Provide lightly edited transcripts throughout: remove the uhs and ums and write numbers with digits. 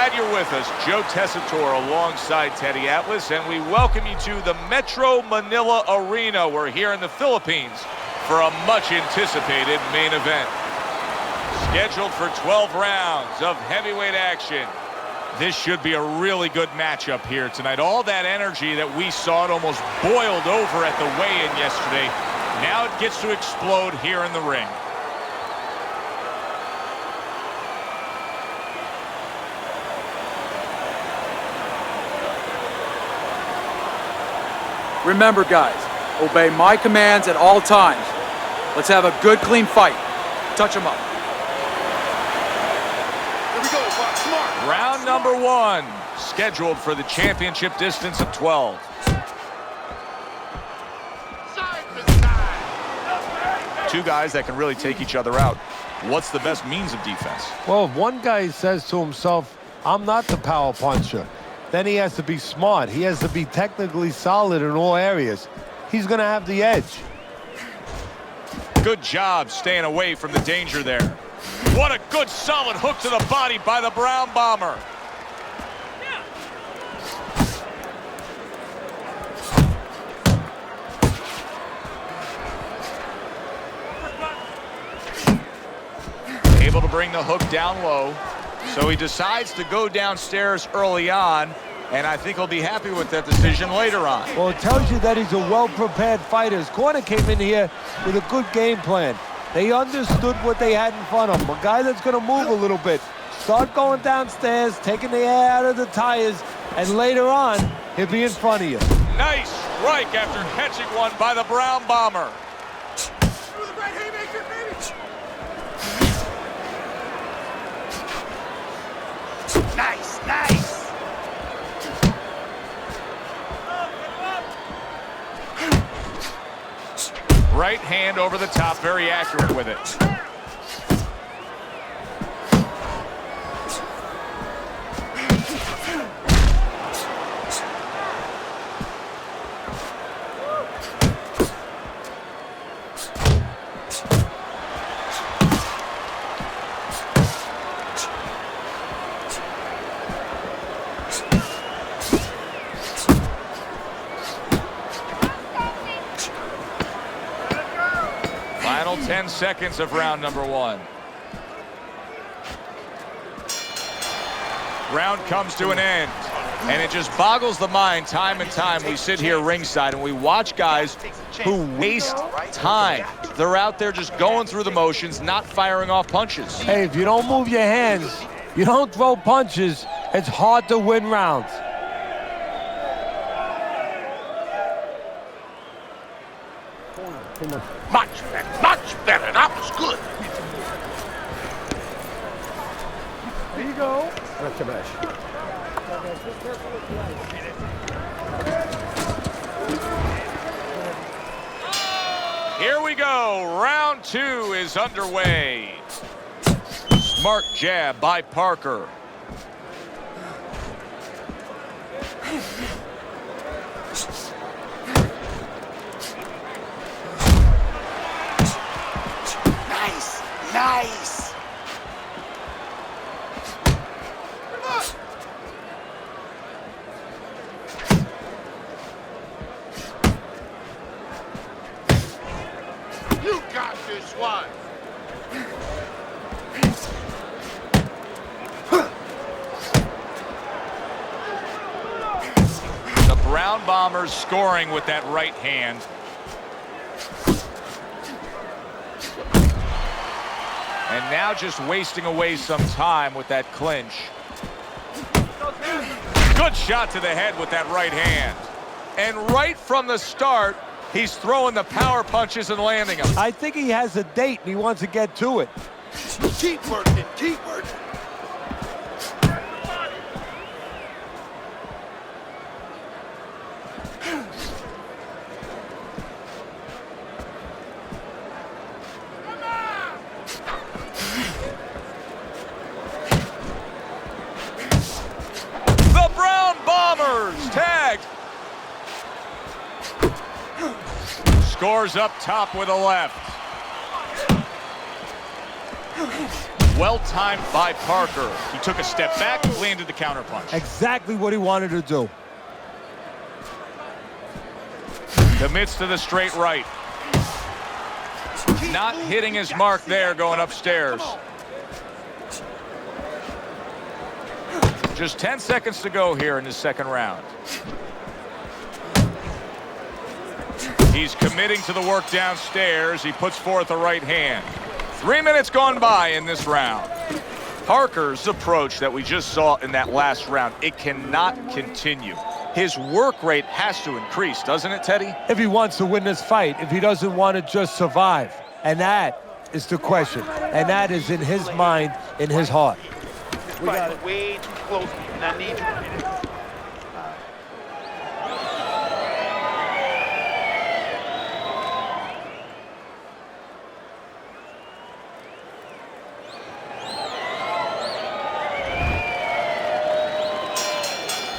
Glad you're with us. Joe Tessitore alongside Teddy Atlas, and we welcome you to the Metro Manila Arena. We're here in the Philippines for a much-anticipated main event. Scheduled for 12 rounds of heavyweight action. This should be a really good matchup here tonight. All that energy that we saw, it almost boiled over at the weigh-in yesterday. Now it gets to explode here in the ring. Remember, guys, obey my commands at all times. Let's have a good, clean fight. Touch them up. Here we go, Box Smart. Round number one, scheduled for the championship distance of 12. Side to side. Two guys that can really take each other out. What's the best means of defense? Well, if one guy says to himself, I'm not the power puncher, then he has to be smart. He has to be technically solid in all areas. He's going to have the edge. Good job staying away from the danger there. What a good solid hook to the body by the Brown Bomber. Able to bring the hook down low. So he decides to go downstairs early on, and I think he'll be happy with that decision later on. Well, it tells you that he's a well-prepared fighter. His corner came in here with a good game plan. They understood what they had in front of him. A guy that's going to move a little bit. Start going downstairs, taking the air out of the tires, and later on, he'll be in front of you. Nice strike after catching one by the Brown Bomber. Through the right haymaker, baby. Nice, nice. Right hand over the top, very accurate with it. Final 10 seconds of round number one. Round comes to an end, and it just boggles the mind time and time. We sit here ringside and we watch guys who waste time. They're out there just going through the motions, not firing off punches. Hey, if you don't move your hands, you don't throw punches, it's hard to win rounds. Much better. That was good. There you go. Here we go. Round two is underway. Smart jab by Parker. Nice, nice. You got this one. The Brown Bombers scoring with that right hand. And now just wasting away some time with that clinch. Good shot to the head with that right hand. And right from the start, he's throwing the power punches and landing them. I think he has a date and he wants to get to it. Keep working, keep working. The Brown Bombers tagged. Scores up top with a left. Well timed by Parker. He took a step back, landed the counterpunch. Exactly what he wanted to do. Commits to the straight right. Not hitting his mark there, going upstairs. Just 10 seconds to go here in the second round. He's committing to the work downstairs. He puts forth a right hand. 3 minutes gone by in this round. Parker's approach that we just saw in that last round, it cannot continue. His work rate has to increase, doesn't it, Teddy? If he wants to win this fight, if he doesn't want to just survive. And that is the question. And that is in his mind, in his heart. We got it way too close, and I need you.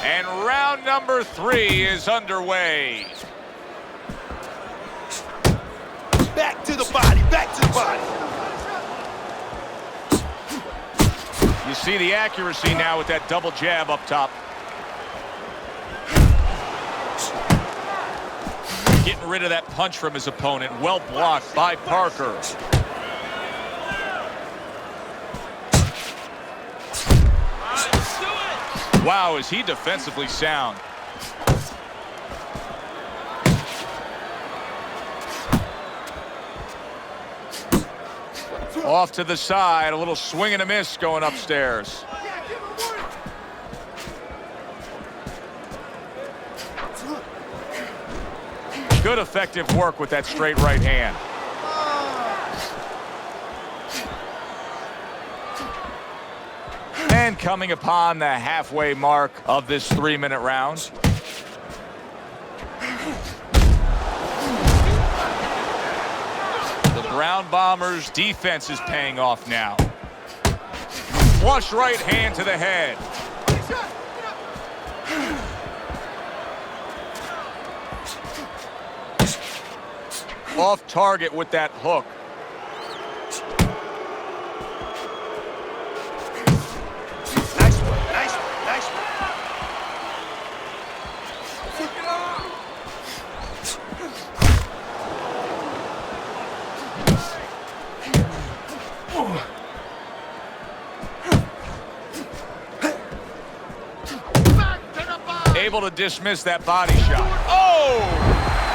And round number 3 is underway. Back to the body, back to the body. You see the accuracy now with that double jab up top. Getting rid of that punch from his opponent. Well blocked by Parker. Wow, is he defensively sound. Off to the side, a little swing and a miss going upstairs. Good effective work with that straight right hand. And coming upon the halfway mark of this 3-minute round. The Brown Bombers' defense is paying off now. Flush right hand to the head. Off target with that hook. Nice one, nice one, nice one. Able to dismiss that body shot. Oh!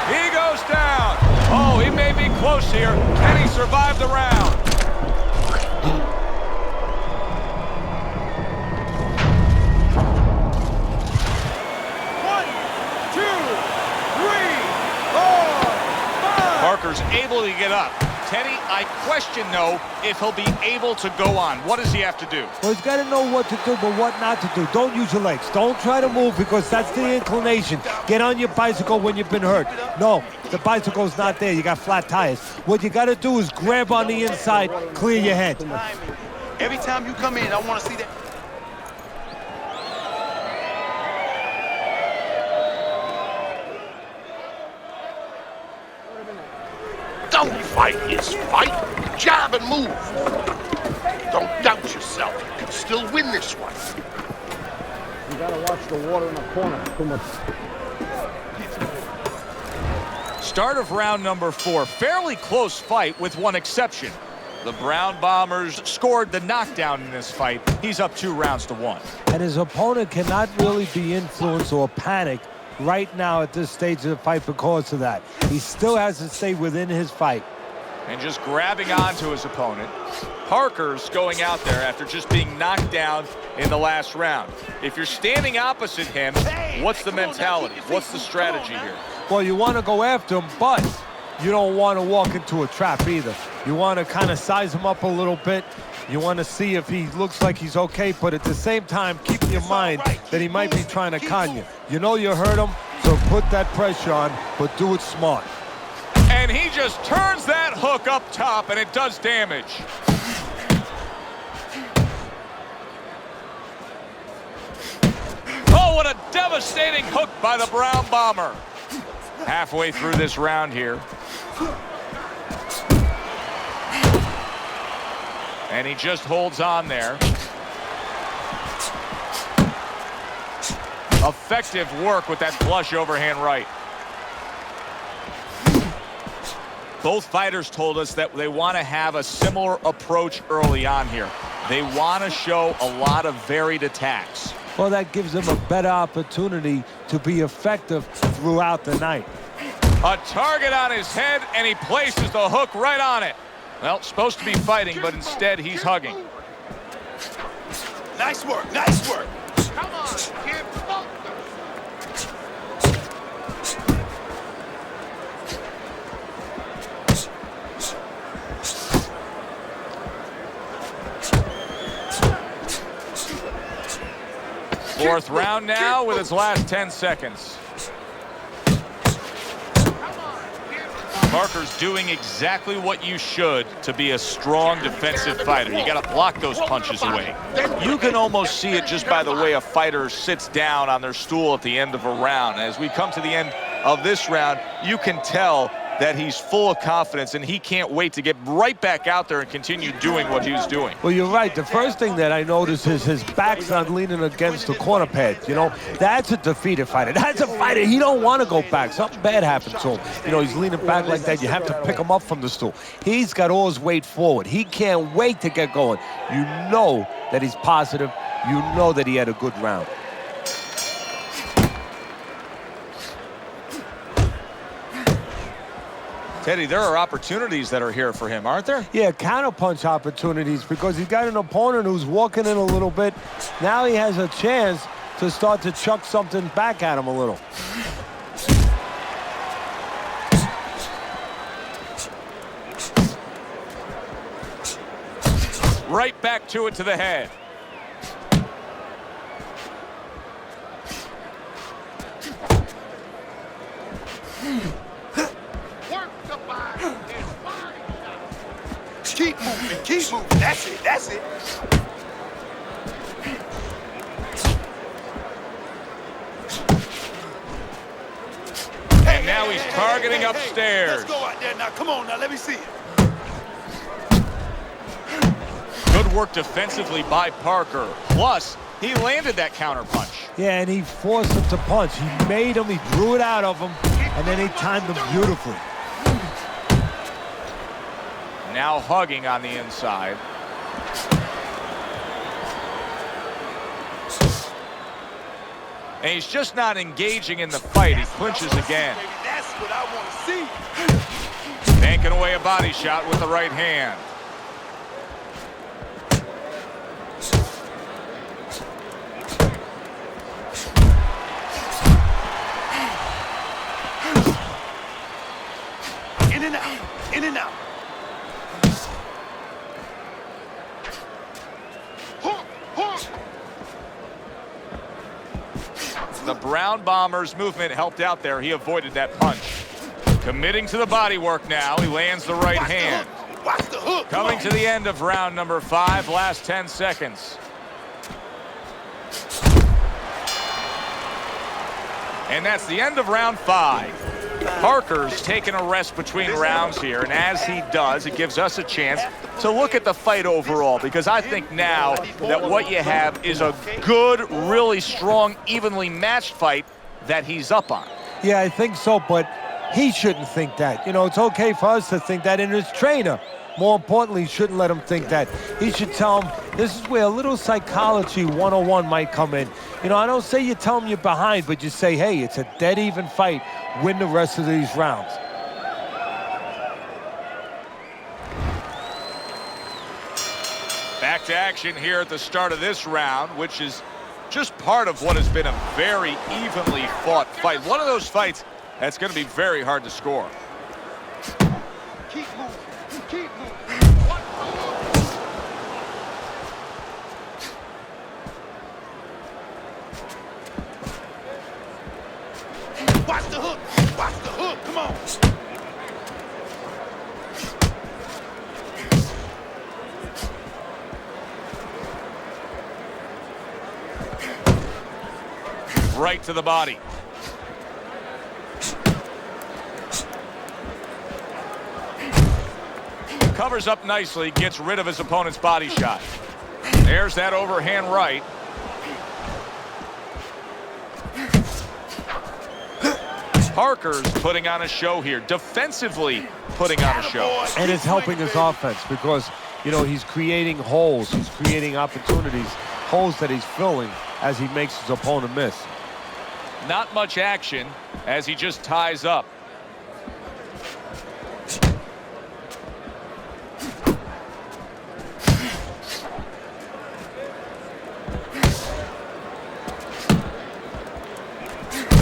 He goes down. Oh, he may be close here. Can he survive the round? Parker's able to get up. Teddy, I question, though, if he'll be able to go on. What does he have to do? Well, he's got to know what to do, but what not to do. Don't use your legs. Don't try to move because that's the inclination. Get on your bicycle when you've been hurt. No, the bicycle's not there. You got flat tires. What you got to do is grab on the inside, clear your head. Every time you come in, I want to see that. Don't fight his fight. Jab and move. Don't doubt yourself. You can still win this one. You gotta watch the water in the corner. Too much. Start of round number 4. Fairly close fight with one exception. The Brown Bombers scored the knockdown in this fight. He's up 2 rounds to 1. And his opponent cannot really be influenced or panic right now at this stage of the fight because of that. He still has to stay within his fight. And just grabbing onto his opponent. Parker's going out there after just being knocked down in the last round. If you're standing opposite him, what's the mentality? What's the strategy here? Well, you want to go after him, but you don't want to walk into a trap either. You want to kind of size him up a little bit. You want to see if he looks like he's okay, but at the same time, keep in your mind that he might be trying to con you. You know you hurt him, so put that pressure on, but do it smart. And he just turns that hook up top, and it does damage. Oh, what a devastating hook by the Brown Bomber. Halfway through this round here. And he just holds on there. Effective work with that flush overhand right. Both fighters told us that they want to have a similar approach early on here. They want to show a lot of varied attacks. Well, that gives them a better opportunity to be effective throughout the night. A target on his head, and he places the hook right on it. Well, supposed to be fighting, but instead he's hugging. Nice work, nice work. Come on, kid. Fourth round now with its last 10 seconds. Parker's doing exactly what you should to be a strong defensive fighter. You got to block those punches away. You can almost see it just by the way a fighter sits down on their stool at the end of a round. As we come to the end of this round, you can tell that he's full of confidence, and he can't wait to get right back out there and continue doing what he's doing. Well, you're right. The first thing that I notice is his back's not leaning against the corner pads. You know, that's a defeated fighter. That's a fighter. He don't want to go back. Something bad happened to him. You know, he's leaning back like that. You have to pick him up from the stool. He's got all his weight forward. He can't wait to get going. You know that he's positive. You know that he had a good round. Teddy, there are opportunities that are here for him, aren't there? Yeah, counterpunch opportunities, because he's got an opponent who's walking in a little bit. Now he has a chance to start to chuck something back at him a little. Right back to it to the head. Keep moving, keep moving. That's it, that's it. And now he's targeting upstairs. Let's go out there now. Come on now, let me see it. Good work defensively by Parker. Plus, he landed that counter punch. Yeah, and he forced him to punch. He made him, he drew it out of him, and then he timed him beautifully. Now hugging on the inside. And he's just not engaging in the fight. He clinches again. That's what I want to see. Banking away a body shot with the right hand. In and out, in and out. The Brown Bomber's movement helped out there. He avoided that punch. Committing to the body work now. He lands the right hand. Watch the hook. Coming to the end of round number 5, last 10 seconds. And that's the end of round 5. Parker's taking a rest between rounds here, and as he does, it gives us a chance to look at the fight overall, because I think now that what you have is a good, really strong, evenly matched fight that he's up on. Yeah, I think so, but he shouldn't think that. You know, it's okay for us to think that, and his trainer, more importantly, shouldn't let him think that. He should tell him this is where a little psychology 101 might come in. You know, I don't say you tell him you're behind, but you say, hey, it's a dead even fight. Win the rest of these rounds. Back to action here at the start of this round, which is just part of what has been a very evenly fought fight. One of those fights that's going to be very hard to score. Keep moving, keep moving. Watch the hook, watch the hook, come on. Right to the body. Covers up nicely, gets rid of his opponent's body shot. There's that overhand right. Parker's putting on a show here, defensively putting on a show. And it's helping his offense because, you know, he's creating holes. He's creating opportunities, holes that he's filling as he makes his opponent miss. Not much action as he just ties up.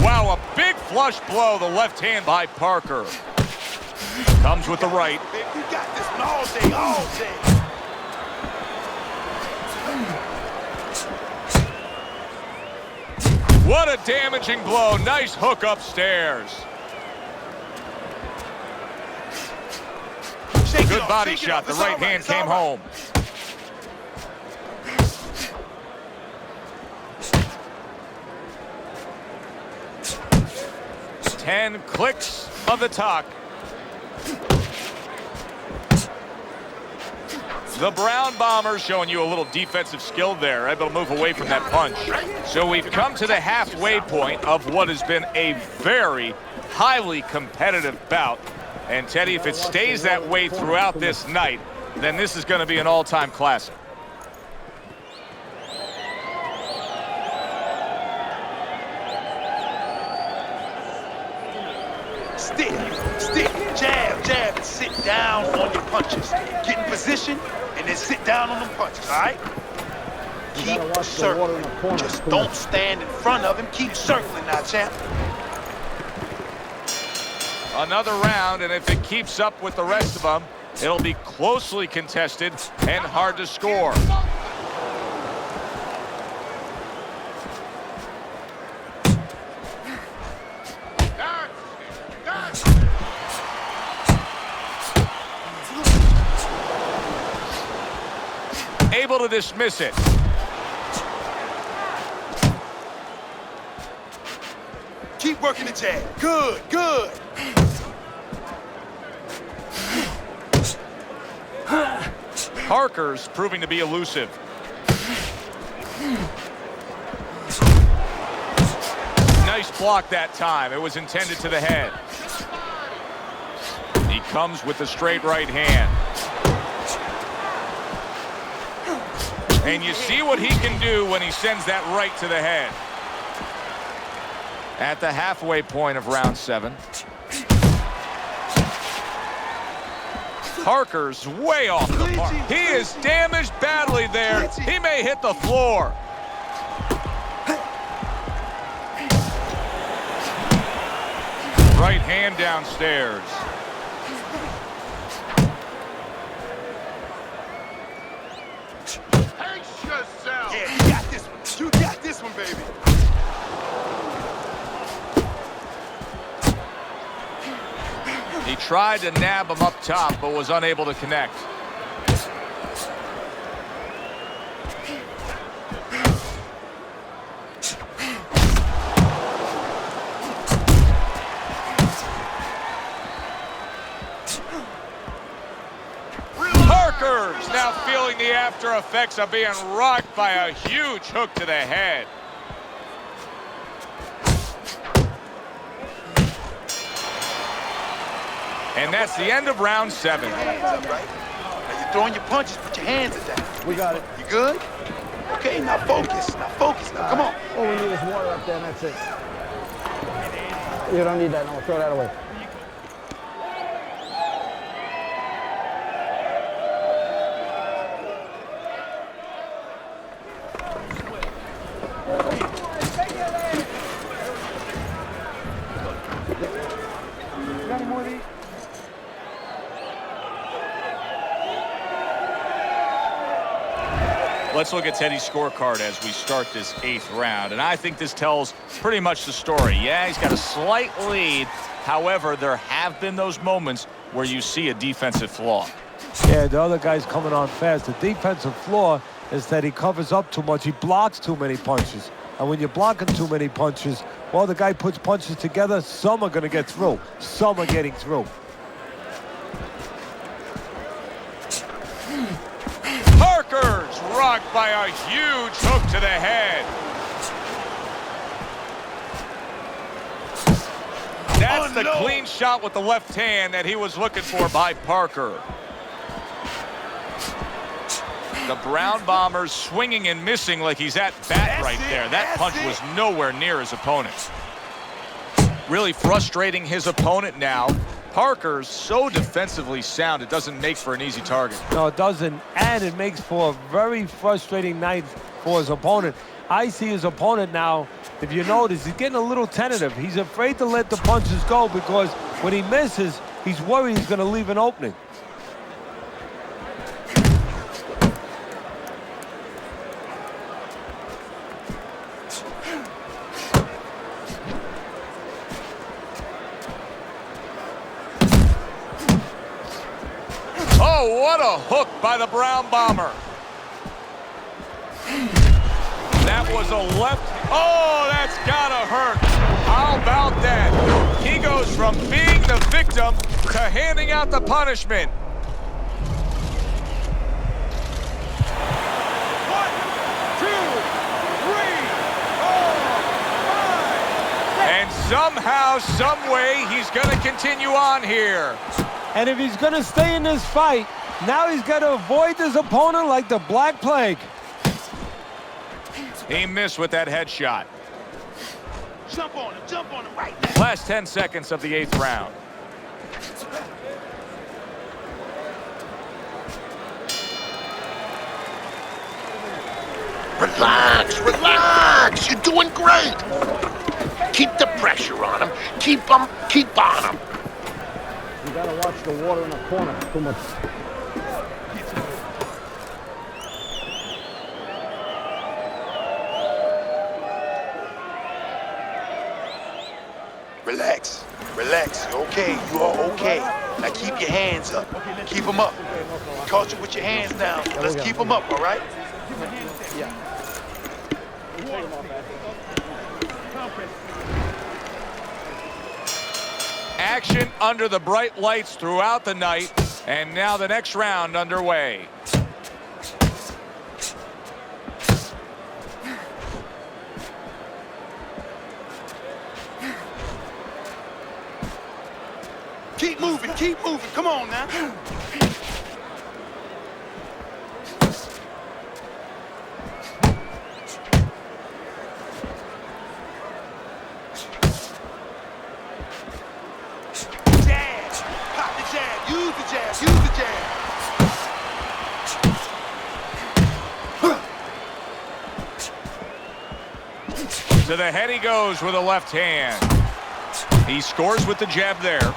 Wow, a big flush blow, the left hand by Parker. Comes with the right. You got this all day, all day. What a damaging blow. Nice hook upstairs. Good body shot. The right hand came home. Ten clicks of the talk. The Brown Bombers showing you a little defensive skill there, able to move away from that punch. So we've come to the halfway point of what has been a very highly competitive bout. And Teddy, if it stays that way throughout this night, then this is going to be an all-time classic. Stick, jab, and sit down on your punches. Get in position, and then sit down on them punches, all right? Keep circling. Just don't stand in front of him. Keep circling now, champ. Another round, and if it keeps up with the rest of them, it'll be closely contested and hard to score. Able to dismiss it. Keep working the jab. Good, good. Parker's proving to be elusive. Nice block that time. It was intended to the head. He comes with the straight right hand. And you see what he can do when he sends that right to the head. At the halfway point of round 7. Parker's way off the mark. He is damaged badly there. He may hit the floor. Right hand downstairs. Pace yourself. Yeah, you got this one. You got this one, baby. He tried to nab him up top, but was unable to connect. Parker's now feeling the after effects of being rocked by a huge hook to the head. And that's the end of round 7. Hands up, right? Now you're throwing your punches, put your hands down. We got it. You good? Okay, now focus. Now focus. Now, come on. All we need is water up there, and that's it. You don't need that. No, throw that away. You got any more of these? Let's look at Teddy's scorecard as we start this 8th round. And I think this tells pretty much the story. Yeah, he's got a slight lead. However, there have been those moments where you see a defensive flaw. Yeah, the other guy's coming on fast. The defensive flaw is that he covers up too much. He blocks too many punches. And when you're blocking too many punches, well, the guy puts punches together. Some are going to get through. Some are getting through. by a huge hook to the head. That's the clean shot with the left hand that he was looking for by Parker. The Brown Bombers swinging and missing like he's at bat right there. That punch was nowhere near his opponent. Really frustrating his opponent now. Parker's so defensively sound, it doesn't make for an easy target. No, it doesn't, and it makes for a very frustrating night for his opponent. I see his opponent now, if you notice, he's getting a little tentative. He's afraid to let the punches go because when he misses, he's worried he's going to leave an opening. Oh, what a hook by the Brown Bomber. That was a left. Oh, that's gotta hurt. How about that? He goes from being the victim to handing out the punishment. 1, 2, 3, 4, 5. And somehow, some way, he's gonna continue on here. And if he's going to stay in this fight, now he's got to avoid his opponent like the Black Plague. He missed with that headshot. Jump on him right now. Last 10 seconds of the 8th round. Relax. You're doing great. Keep the pressure on him. Keep on him. You gotta watch the water in the corner. Too much. Relax. You're okay. You are okay. Now keep your hands up. Keep them up. Caught you with your hands down. Let's keep them up, all right? Action under the bright lights throughout the night, and now the next round underway. Keep moving. Come on now. To the head he goes with a left hand. He scores with the jab there.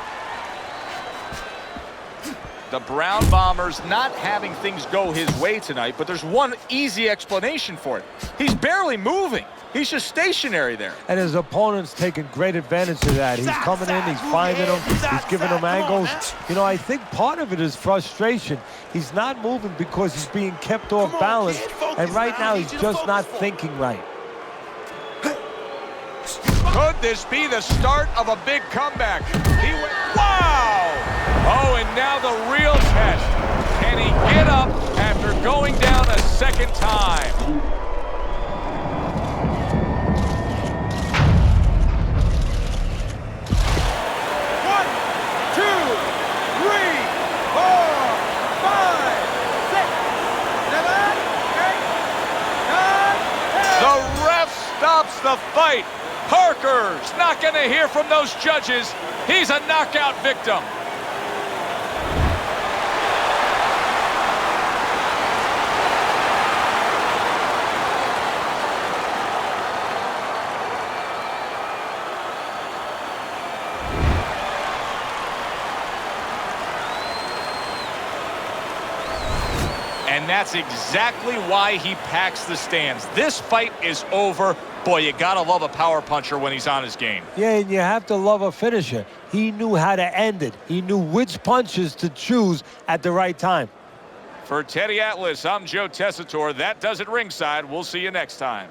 The Brown Bombers not having things go his way tonight, but there's one easy explanation for it. He's barely moving. He's just stationary there. And his opponent's taking great advantage of that. He's coming in, he's finding him, he's giving him angles. You know, I think part of it is frustration. He's not moving because he's being kept off balance, and right now he's just not thinking right. Could this be the start of a big comeback? He went, wow! Oh, and now the real test. Can he get up after going down a second time? 1, 2, 3, 4, 5, 6, 7, 8, 9, 10. The ref stops the fight. Parker's not going to hear from those judges. He's a knockout victim. And that's exactly why he packs the stands. This fight is over. Boy, you gotta love a power puncher when he's on his game. Yeah, and you have to love a finisher. He knew how to end it. He knew which punches to choose at the right time. For Teddy Atlas, I'm Joe Tessitore. That does it ringside. We'll see you next time.